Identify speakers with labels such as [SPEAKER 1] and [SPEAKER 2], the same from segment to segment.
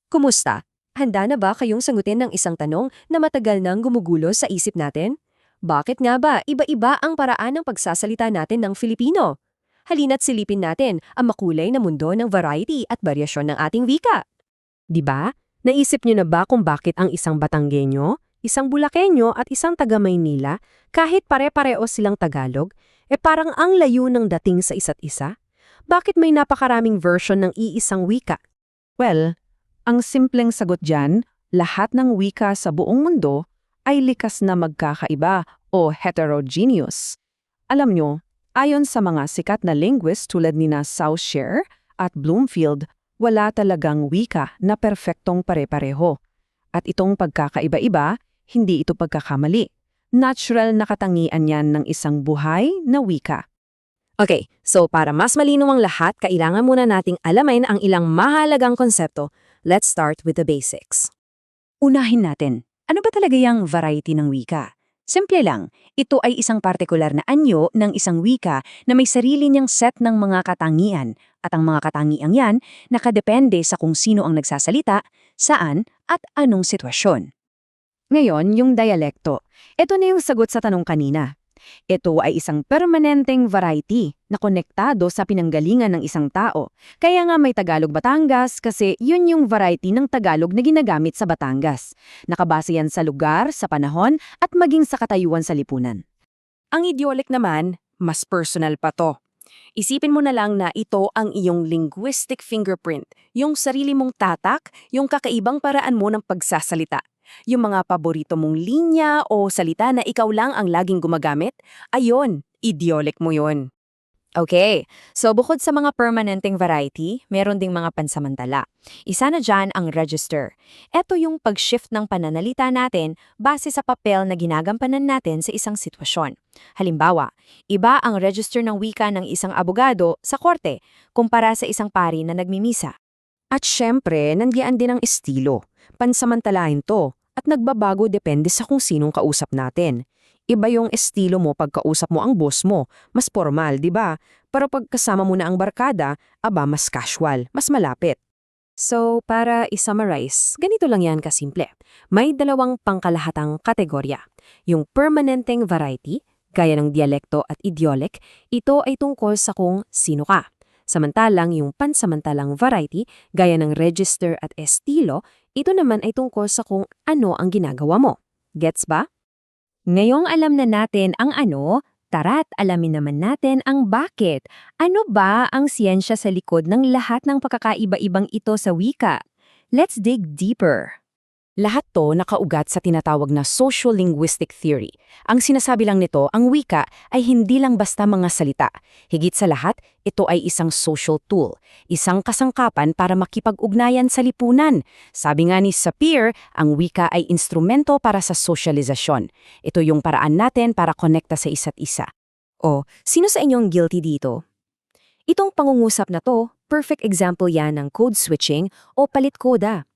[SPEAKER 1] Kumusta? Handa na ba kayong sagutin ng isang tanong na matagal nang gumugulo sa isip natin? Bakit nga ba iba-iba ang paraan ng pagsasalita natin ng Filipino? Halina't silipin natin ang makulay na mundo ng variety at varyasyon ng ating wika.
[SPEAKER 2] 'Di ba? Naisip niyo na ba kung bakit ang isang Batanggenyo, isang Bulakenyo at isang taga-Maynila, kahit pare-pareo silang Tagalog, parang ang layo ng dating sa isa't isa? Bakit may napakaraming version ng iisang wika?
[SPEAKER 3] Well, ang simpleng sagot dyan, lahat ng wika sa buong mundo ay likas na magkakaiba o heterogeneous. Alam nyo, ayon sa mga sikat na linguist tulad ni na Saussure at Bloomfield, wala talagang wika na perpektong pare-pareho. At itong pagkakaiba-iba, hindi ito pagkakamali. Natural na katangian yan ng isang buhay na wika.
[SPEAKER 2] Okay, so para mas malinaw ang lahat, kailangan muna nating alamin ang ilang mahalagang konsepto. Let's start with the basics.
[SPEAKER 4] Unahin natin, ano ba talaga yung variety ng wika? Simple lang, ito ay isang partikular na anyo ng isang wika na may sarili niyang set ng mga katangian at ang mga katangiang yan nakadepende sa kung sino ang nagsasalita, saan at anong sitwasyon.
[SPEAKER 3] Ngayon, yung dialekto. Ito na yung sagot sa tanong kanina. Ito ay isang permanenteng variety na konektado sa pinanggalingan ng isang tao. Kaya nga may Tagalog Batangas kasi yun yung variety ng Tagalog na ginagamit sa Batangas. Nakabase yan sa lugar, sa panahon, at maging sa katayuan sa lipunan.
[SPEAKER 1] Ang idiolik naman, mas personal pa to. Isipin mo na lang na ito ang iyong linguistic fingerprint, yung sarili mong tatak, yung kakaibang paraan mo ng pagsasalita. Yung mga paborito mong linya o salita na ikaw lang ang laging gumagamit, ayon, idiolik mo yon.
[SPEAKER 2] Okay, so bukod sa mga permanenteng variety, meron ding mga pansamantala. Isa na dyan ang register. Ito yung pag-shift ng pananalita natin base sa papel na ginagampanan natin sa isang sitwasyon. Halimbawa, iba ang register ng wika ng isang abogado sa korte kumpara sa isang pari na nagmimisa.
[SPEAKER 1] At syempre, nandiyan din ang estilo. Pansamantalahin to at nagbabago depende sa kung sinong kausap natin. Iba yung estilo mo pagkausap mo ang boss mo, mas formal, di ba? Pero pagkasama mo na ang barkada, mas casual, mas malapit. So, para i-summarize, ganito lang yan kasimple. May dalawang pangkalahatang kategorya. Yung permanenteng variety, gaya ng dialekto at idiolik, ito ay tungkol sa kung sino ka. Samantalang yung pansamantalang variety, gaya ng register at estilo, ito naman ay tungkol sa kung ano ang ginagawa mo. Gets ba?
[SPEAKER 4] Ngayong alam na natin ang ano, tara't alamin naman natin ang bakit. Ano ba ang siyensya sa likod ng lahat ng pagkakaiba-ibang ito sa wika? Let's dig deeper.
[SPEAKER 3] Lahat to nakaugat sa tinatawag na social linguistic theory. Ang sinasabi lang nito, ang wika ay hindi lang basta mga salita. Higit sa lahat, ito ay isang social tool, isang kasangkapan para makipag-ugnayan sa lipunan. Sabi nga ni Sapir, ang wika ay instrumento para sa sosyalisasyon. Ito yung paraan natin para konekta sa isa't isa.
[SPEAKER 1] O, sino sa inyong guilty dito? Itong pangungusap na to, perfect example yan ng code switching o palit-koda.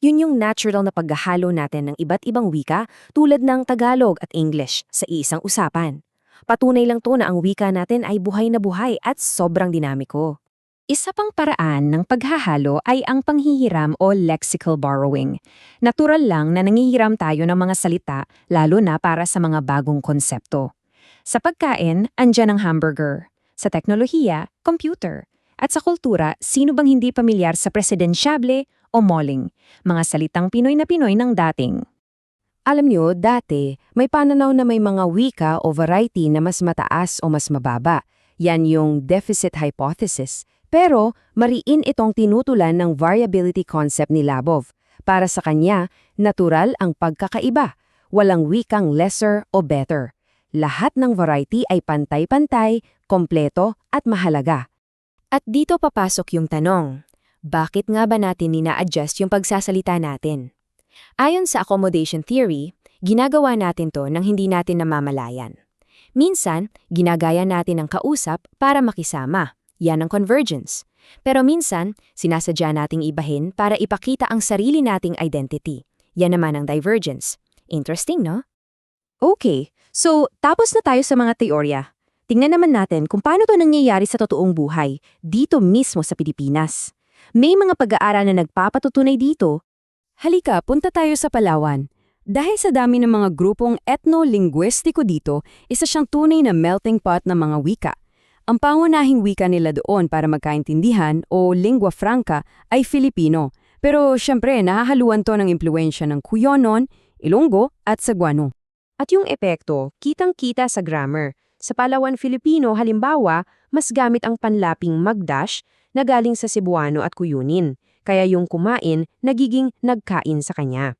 [SPEAKER 1] Yun yung natural na paghahalo natin ng iba't ibang wika tulad ng Tagalog at English sa iisang usapan. Patunay lang to na ang wika natin ay buhay na buhay at sobrang dinamiko.
[SPEAKER 4] Isa pang paraan ng paghahalo ay ang panghihiram o lexical borrowing. Natural lang na nanghihiram tayo ng mga salita lalo na para sa mga bagong konsepto. Sa pagkain, andyan ang hamburger. Sa teknolohiya, computer. At sa kultura, sino bang hindi pamilyar sa presidensyable o moling, mga salitang Pinoy na Pinoy ng dating.
[SPEAKER 1] Alam nyo, dati, may pananaw na may mga wika o variety na mas mataas o mas mababa. Yan yung deficit hypothesis. Pero, mariin itong tinutulan ng variability concept ni Labov. Para sa kanya, natural ang pagkakaiba. Walang wikang lesser o better. Lahat ng variety ay pantay-pantay, kompleto at mahalaga. At dito papasok yung tanong. Bakit nga ba natin nina-adjust yung pagsasalita natin? Ayon sa accommodation theory, ginagawa natin to nang hindi natin namamalayan. Minsan, ginagaya natin ang kausap para makisama. Yan ang convergence. Pero minsan, sinasadya nating ibahin para ipakita ang sarili nating identity. Yan naman ang divergence. Interesting, no? Okay, so tapos na tayo sa mga teorya. Tingnan naman natin kung paano to nangyayari sa totoong buhay, dito mismo sa Pilipinas.
[SPEAKER 2] May mga pag-aaral na nagpapatutunay dito.
[SPEAKER 1] Halika, punta tayo sa Palawan. Dahil sa dami ng mga grupong etno-linguistiko dito, isa siyang tunay na melting pot ng mga wika. Ang pangunahing wika nila doon para magkaintindihan o lingua franca ay Filipino. Pero syempre, nahahaluan to ng impluensya ng Cuyonon, Ilonggo at Cebuano.
[SPEAKER 2] At yung epekto, kitang-kita sa grammar. Sa Palawan Filipino, halimbawa, mas gamit ang panlaping magdash na galing sa Cebuano at Cuyunin. Kaya yung kumain, nagiging nagkain sa kanya.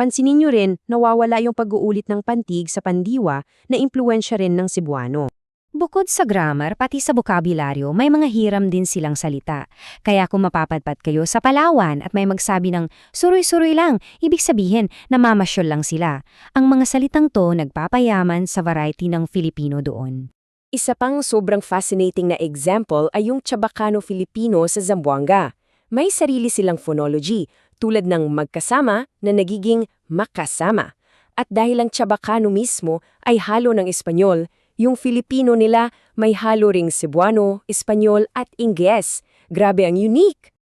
[SPEAKER 2] Pansinin nyo rin, nawawala yung pag-uulit ng pantig sa pandiwa na impluensya rin ng Cebuano.
[SPEAKER 4] Bukod sa grammar, pati sa bokabularyo, may mga hiram din silang salita. Kaya kung mapapadpad kayo sa Palawan at may magsabi ng suroy-suroy lang, ibig sabihin namamasyol lang sila. Ang mga salitang to nagpapayaman sa variety ng Filipino doon.
[SPEAKER 2] Isa pang sobrang fascinating na example ay yung Chabacano Filipino sa Zamboanga. May sarili silang phonology, tulad ng magkasama na nagiging makasama. At dahil ang Chabacano mismo ay halo ng Espanyol, yung Filipino nila may halo ring Cebuano, Espanyol at Ingles. Grabe ang unique!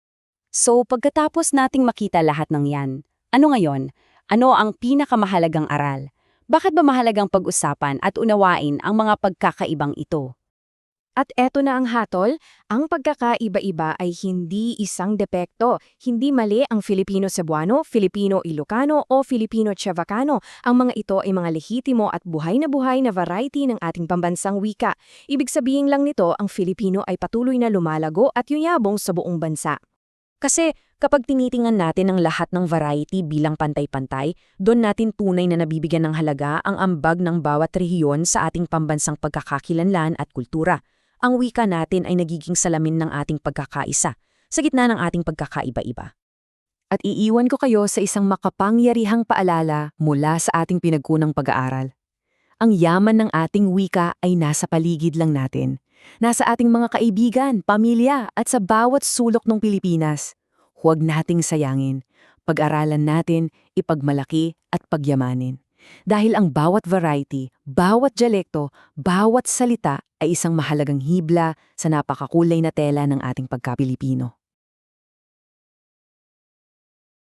[SPEAKER 3] So, pagkatapos nating makita lahat ng yan, ano ngayon? Ano ang pinakamahalagang aral? Bakit ba mahalagang pag-usapan at unawain ang mga pagkakaibang ito?
[SPEAKER 2] At eto na ang hatol, ang pagkakaiba-iba ay hindi isang depekto. Hindi mali ang Filipino-Cebuano, Filipino-Ilocano o Filipino-Chavacano. Ang mga ito ay mga lehitimo at buhay na variety ng ating pambansang wika. Ibig sabihin lang nito, ang Filipino ay patuloy na lumalago at yuyabong sa buong bansa. Kasi kapag tinitingnan natin ang lahat ng variety bilang pantay-pantay, doon natin tunay na nabibigyan ng halaga ang ambag ng bawat rehiyon sa ating pambansang pagkakakilanlan at kultura. Ang wika natin ay nagiging salamin ng ating pagkakaisa, sa gitna ng ating pagkakaiba-iba.
[SPEAKER 1] At iiwan ko kayo sa isang makapangyarihang paalala mula sa ating pinagkunang pag-aaral. Ang yaman ng ating wika ay nasa paligid lang natin. Nasa ating mga kaibigan, pamilya at sa bawat sulok ng Pilipinas. Huwag nating sayangin. Pag-aralan natin, ipagmalaki at pagyamanin. Dahil ang bawat variety, bawat dialekto, bawat salita ay isang mahalagang hibla sa napakakulay na tela ng ating pagka-Pilipino.